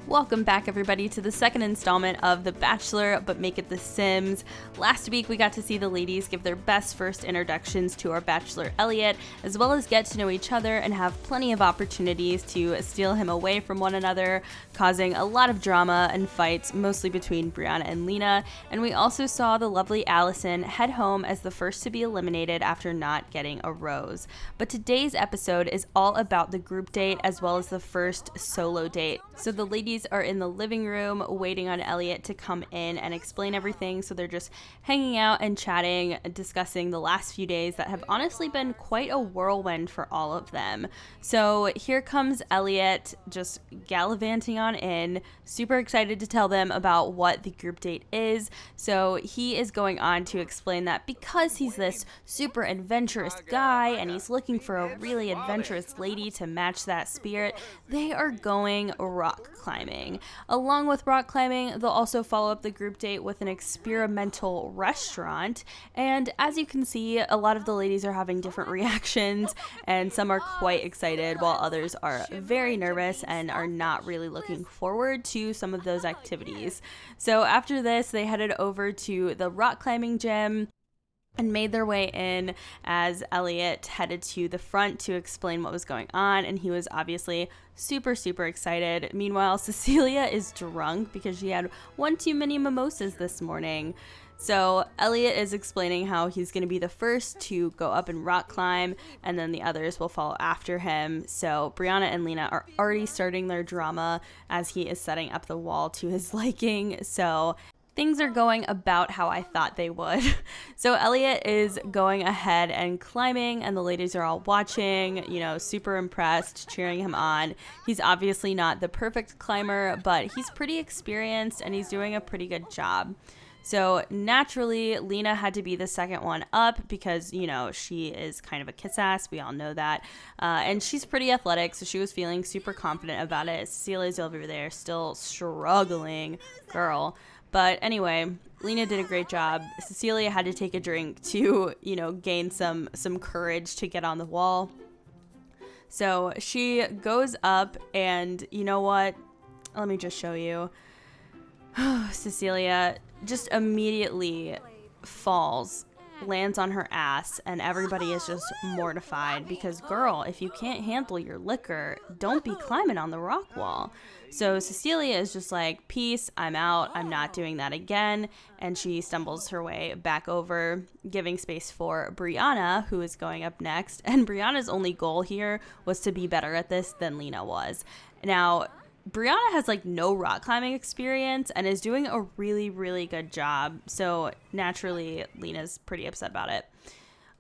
Welcome back, everybody, to the second installment of The Bachelor, but make it The Sims. Last week, we got to see the ladies give their best first introductions to our Bachelor Elliot, as well as get to know each other and have plenty of opportunities to steal him away from one another, causing a lot of drama and fights, mostly between Brianna and Lena. And we also saw the lovely Allison head home as the first to be eliminated after not getting a rose. But today's episode is all about the group date as well as the first solo date. So the ladies are in the living room waiting on Elliot to come in and explain everything. So they're just hanging out and chatting, discussing the last few days that have honestly been quite a whirlwind for all of them. So here comes Elliot just gallivanting on in, super excited to tell them about what the group date is. So he is going on to explain that because he's this super adventurous guy and he's looking for a really adventurous lady to match that spirit, they are going rock climbing. Along with rock climbing, they'll also follow up the group date with an experimental restaurant. And as you can see, a lot of the ladies are having different reactions, and some are quite excited while others are very nervous and are not really looking forward to some of those activities. So after this, they headed over to the rock climbing gym and made their way in as Elliot headed to the front to explain what was going on, and he was obviously super excited. Meanwhile, Cecilia is drunk because she had one too many mimosas this morning. So Elliot is explaining how he's going to be the first to go up and rock climb, and then the others will follow after him. So Brianna and Lena are already starting their drama as he is setting up the wall to his liking. So things are going about how I thought they would. So Elliot is going ahead and climbing, and the ladies are all watching, super impressed, cheering him on. He's obviously not the perfect climber, but he's pretty experienced and he's doing a pretty good job. So naturally, Lena had to be the second one up because, she is kind of a kiss ass. We all know that. And she's pretty athletic, so she was feeling super confident about it. Cecilia's over there still struggling, girl. But anyway, Lena did a great job. Cecilia had to take a drink to, gain some courage to get on the wall. So she goes up, and you know what? Let me just show you. Cecilia just immediately falls, lands on her ass, and everybody is just mortified because, girl, if you can't handle your liquor, don't be climbing on the rock wall. So Cecilia is just like, peace, I'm out, I'm not doing that again, and she stumbles her way back over, giving space for Brianna, who is going up next. And Brianna's only goal here was to be better at this than Lena was. Now, Brianna has no rock climbing experience and is doing a really good job. So naturally, Lena's pretty upset about it.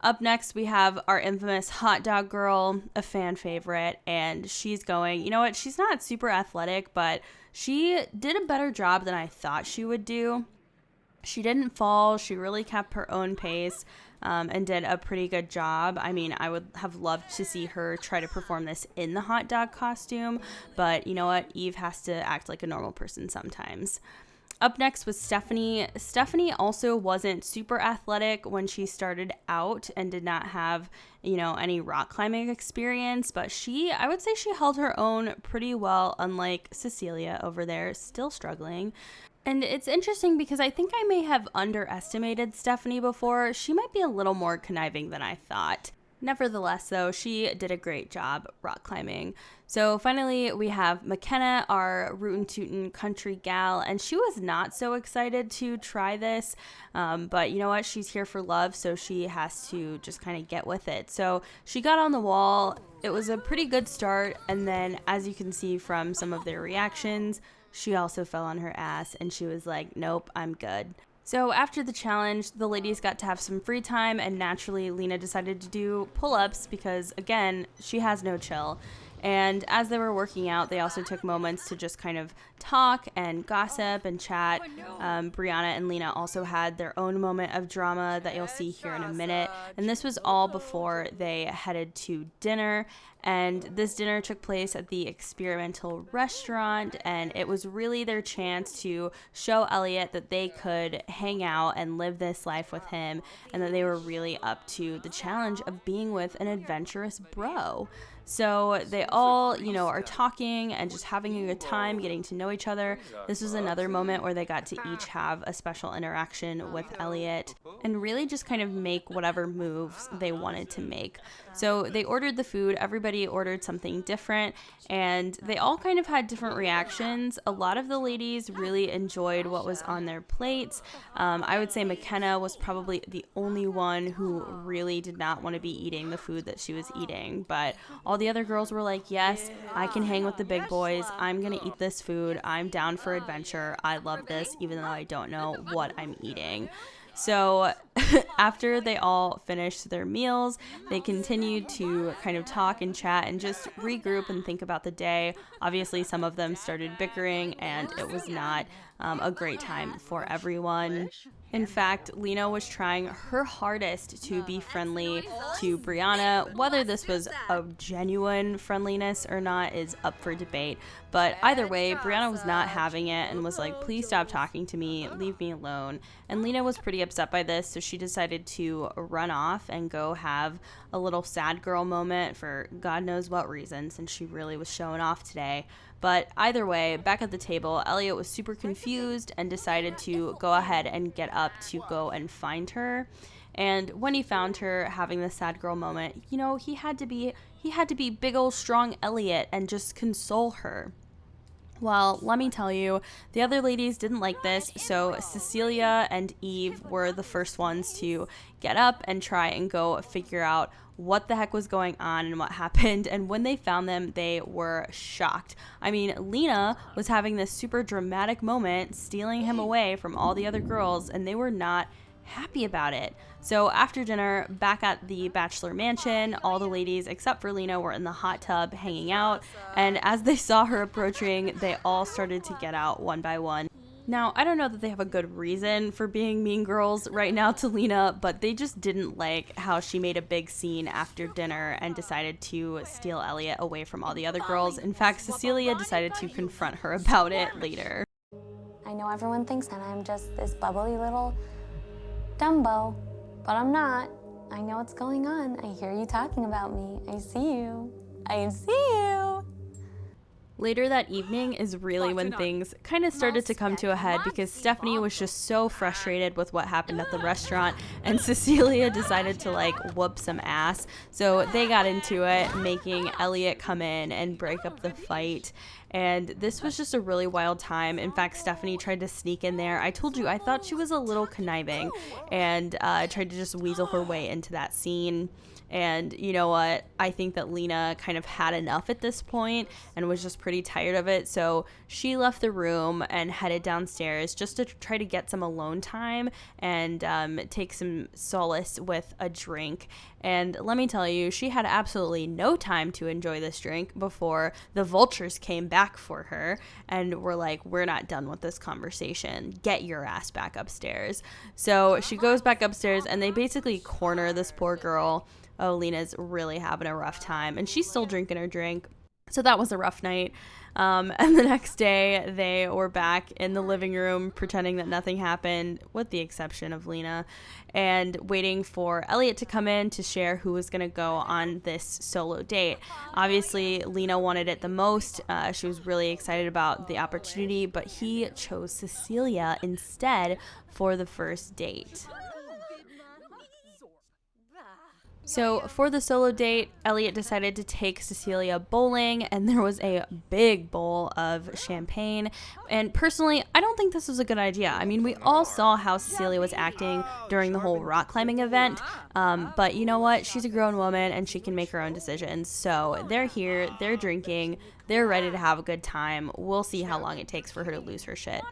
Up next, we have our infamous hot dog girl, a fan favorite, and she's going, you know what? She's not super athletic, but she did a better job than I thought she would do. She didn't fall. She really kept her own pace and did a pretty good job. I mean, I would have loved to see her try to perform this in the hot dog costume, but you know what? Eve has to act like a normal person sometimes. Up next was Stephanie. Stephanie also wasn't super athletic when she started out and did not have, any rock climbing experience, but I would say she held her own pretty well, unlike Cecilia over there, still struggling. And it's interesting because I think I may have underestimated Stephanie before. She might be a little more conniving than I thought. Nevertheless, though, she did a great job rock climbing. So finally, we have McKenna, our rootin' tootin' country gal, and she was not so excited to try this. But you know what? She's here for love, so she has to just kind of get with it. So she got on the wall. It was a pretty good start. And then, as you can see from some of their reactions, she also fell on her ass, and she was like, nope, I'm good. So after the challenge, the ladies got to have some free time, and naturally Lena decided to do pull-ups because, again, she has no chill. And as they were working out, they also took moments to just kind of talk and gossip and chat. Brianna and Lena also had their own moment of drama that you'll see here in a minute. And this was all before they headed to dinner. And this dinner took place at the experimental restaurant, and it was really their chance to show Elliot that they could hang out and live this life with him, and that they were really up to the challenge of being with an adventurous bro. So they all, are talking and just having a good time, getting to know each other. This was another moment where they got to each have a special interaction with Elliot and really just kind of make whatever moves they wanted to make. So they ordered the food, everybody ordered something different, and they all kind of had different reactions. A lot of the ladies really enjoyed what was on their plates. I would say McKenna was probably the only one who really did not want to be eating the food that she was eating, but all the other girls were like, yes, I can hang with the big boys. I'm going to eat this food. I'm down for adventure. I love this, even though I don't know what I'm eating. So after they all finished their meals, they continued to kind of talk and chat and just regroup and think about the day. Obviously, some of them started bickering, and it was not a great time for everyone. In fact, Lena was trying her hardest to be friendly to Brianna. Whether this was a genuine friendliness or not is up for debate. But either way, Brianna was not having it and was like, please stop talking to me, leave me alone. And Lena was pretty upset by this, so she decided to run off and go have a little sad girl moment for God knows what reason, since she really was showing off today. But either way, back at the table, Elliot was super confused and decided to go ahead and get up to go and find her. And when he found her having the sad girl moment, he had to be big old strong Elliot and just console her. Well, let me tell you, the other ladies didn't like this, so Cecilia and Eve were the first ones to get up and try and go figure out what the heck was going on and what happened. And when they found them, they were shocked. I mean, Lena was having this super dramatic moment, stealing him away from all the other girls, and they were not happy about it. So after dinner, back at the Bachelor Mansion, all the ladies except for Lena were in the hot tub hanging out, and as they saw her approaching, they all started to get out one by one. Now, I don't know that they have a good reason for being mean girls right now to Lena, but they just didn't like how she made a big scene after dinner and decided to steal Elliot away from all the other girls. In fact, Cecilia decided to confront her about it later. I know everyone thinks that I'm just this bubbly little Dumbo, but I'm not. I know what's going on. I hear you talking about me. I see you. I see you. Later that evening is really when things kind of started to come to a head, because Stephanie was just so frustrated with what happened at the restaurant, and Cecilia decided to whoop some ass. So they got into it, making Elliot come in and break up the fight. And this was just a really wild time. In fact, Stephanie tried to sneak in there. I told you, I thought she was a little conniving, and tried to just weasel her way into that scene. And you know what? I think that Lena kind of had enough at this point and was just pretty tired of it. So she left the room and headed downstairs just to try to get some alone time and take some solace with a drink. And let me tell you, she had absolutely no time to enjoy this drink before the vultures came back for her and were like, we're not done with this conversation. Get your ass back upstairs. So she goes back upstairs and they basically corner this poor girl. Oh, Lena's really having a rough time, and she's still drinking her drink. So that was a rough night. And the next day, they were back in the living room pretending that nothing happened, with the exception of Lena, and waiting for Elliot to come in to share who was going to go on this solo date. Obviously, Lena wanted it the most. She was really excited about the opportunity, but he chose Cecilia instead for the first date. So for the solo date, Elliot decided to take Cecilia bowling, and there was a big bowl of champagne. And personally, I don't think this was a good idea. I mean, we all saw how Cecilia was acting during the whole rock climbing event. But you know what? She's a grown woman and she can make her own decisions. So they're here, they're drinking, they're ready to have a good time. We'll see how long it takes for her to lose her shit.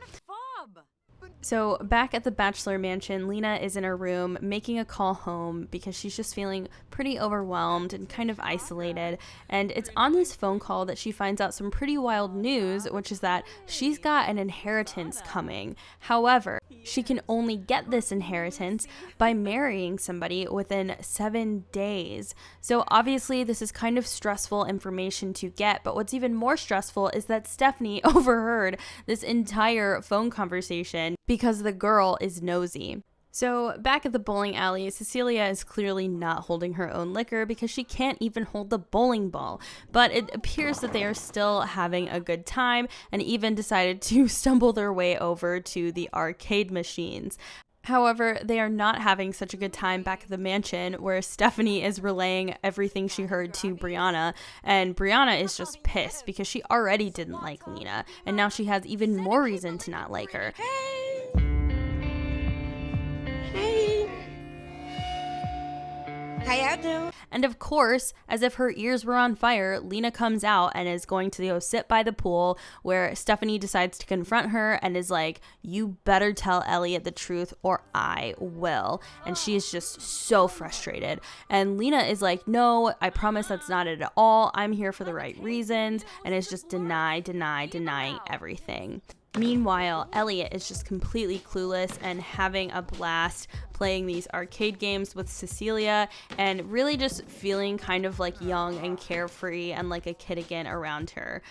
So back at the Bachelor Mansion, Lena is in her room making a call home because she's just feeling pretty overwhelmed and kind of isolated. And it's on this phone call that she finds out some pretty wild news, which is that she's got an inheritance coming. However, she can only get this inheritance by marrying somebody within 7 days. So obviously this is kind of stressful information to get, but what's even more stressful is that Stephanie overheard this entire phone conversation because the girl is nosy. So, back at the bowling alley, Cecilia is clearly not holding her own liquor because she can't even hold the bowling ball. But it appears that they are still having a good time and even decided to stumble their way over to the arcade machines. However, they are not having such a good time back at the mansion where Stephanie is relaying everything she heard to Brianna, and Brianna is just pissed because she already didn't like Lena, and now she has even more reason to not like her. How y'all doing? And of course, as if her ears were on fire, Lena comes out and is going to go sit by the pool where Stephanie decides to confront her and is like, you better tell Elliot the truth or I will. And she is just so frustrated. And Lena is like, no, I promise that's not it at all. I'm here for the right reasons. And is just denying everything. Meanwhile, Elliot is just completely clueless and having a blast playing these arcade games with Cecilia and really just feeling kind of like young and carefree and like a kid again around her.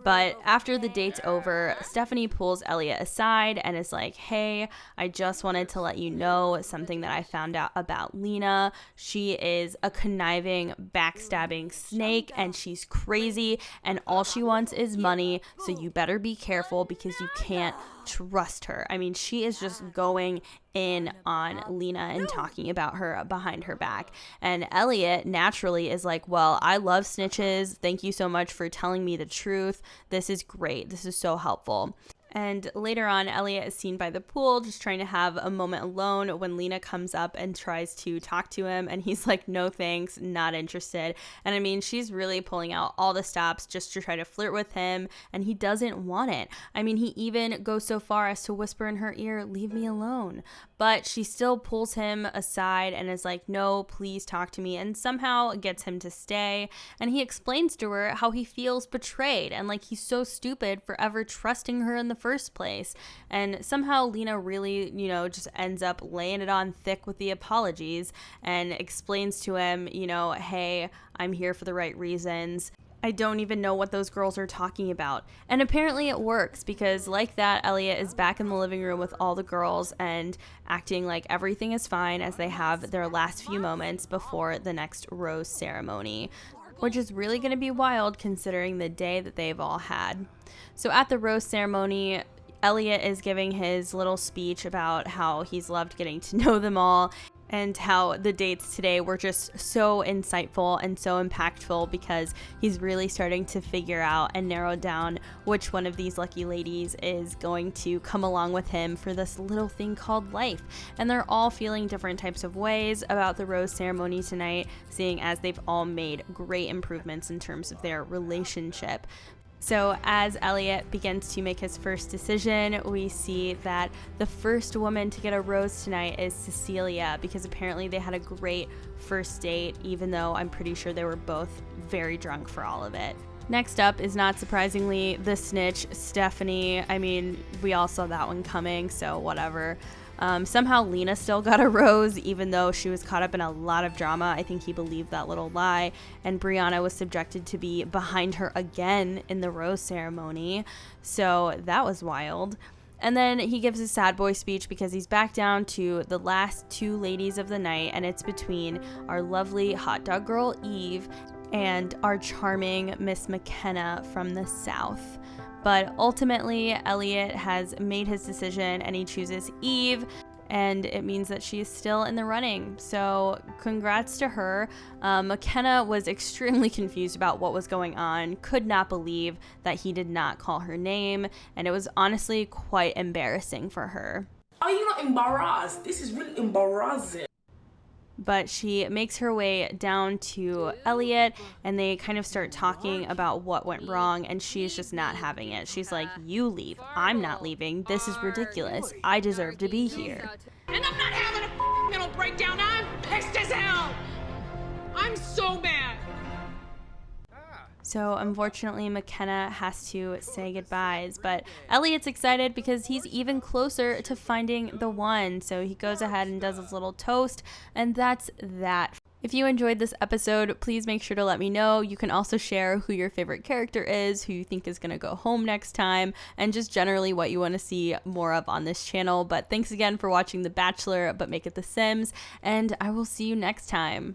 But after the date's over, Stephanie pulls Elliot aside and is like, hey, I just wanted to let you know something that I found out about Lena. She is a conniving, backstabbing snake and she's crazy and all she wants is money. So you better be careful because you can't trust her. I mean, she is just going in on Lena and talking about her behind her back. And Elliot naturally is like, well, I love snitches. Thank you so much for telling me the truth. This is great. This is so helpful. And later on, Elliot is seen by the pool just trying to have a moment alone when Lena comes up and tries to talk to him. And he's like, no thanks, not interested. And I mean, she's really pulling out all the stops just to try to flirt with him. And he doesn't want it. I mean, he even goes so far as to whisper in her ear, leave me alone. But she still pulls him aside and is like, no, please talk to me. And somehow gets him to stay. And he explains to her how he feels betrayed and like he's so stupid for ever trusting her in the first place. And somehow Lena really, just ends up laying it on thick with the apologies and explains to him, hey, I'm here for the right reasons. I don't even know what those girls are talking about. And apparently it works because like that, Elliot is back in the living room with all the girls and acting like everything is fine as they have their last few moments before the next rose ceremony, which is really going to be wild considering the day that they've all had. So at the rose ceremony, Elliot is giving his little speech about how he's loved getting to know them all and how the dates today were just so insightful and so impactful because he's really starting to figure out and narrow down which one of these lucky ladies is going to come along with him for this little thing called life. And they're all feeling different types of ways about the rose ceremony tonight, seeing as they've all made great improvements in terms of their relationship. So as Elliot begins to make his first decision, we see that the first woman to get a rose tonight is Cecilia because apparently they had a great first date, even though I'm pretty sure they were both very drunk for all of it. Next up is not surprisingly the snitch, Stephanie. I mean, we all saw that one coming, so whatever. Somehow Lena still got a rose, even though she was caught up in a lot of drama. I think he believed that little lie. And Brianna was subjected to be behind her again in the rose ceremony. So that was wild. And then he gives a sad boy speech because he's back down to the last two ladies of the night. And it's between our lovely hot dog girl, Eve, and our charming Miss McKenna from the South. But ultimately, Elliot has made his decision and he chooses Eve, and it means that she is still in the running. So congrats to her. McKenna was extremely confused about what was going on, could not believe that he did not call her name, and it was honestly quite embarrassing for her. Are you not embarrassed? This is really embarrassing. But she makes her way down to Elliot and they kind of start talking about what went wrong, and she's just not having it. She's like, you leave. I'm not leaving. This is ridiculous. I deserve to be here. And I'm not having a mental breakdown. I'm pissed as hell. I'm so mad. So unfortunately, McKenna has to say goodbyes, but Elliot's excited because he's even closer to finding the one. So he goes ahead and does his little toast, and that's that. If you enjoyed this episode, please make sure to let me know. You can also share who your favorite character is, who you think is going to go home next time, and just generally what you want to see more of on this channel. But thanks again for watching The Bachelor, but make it The Sims, and I will see you next time.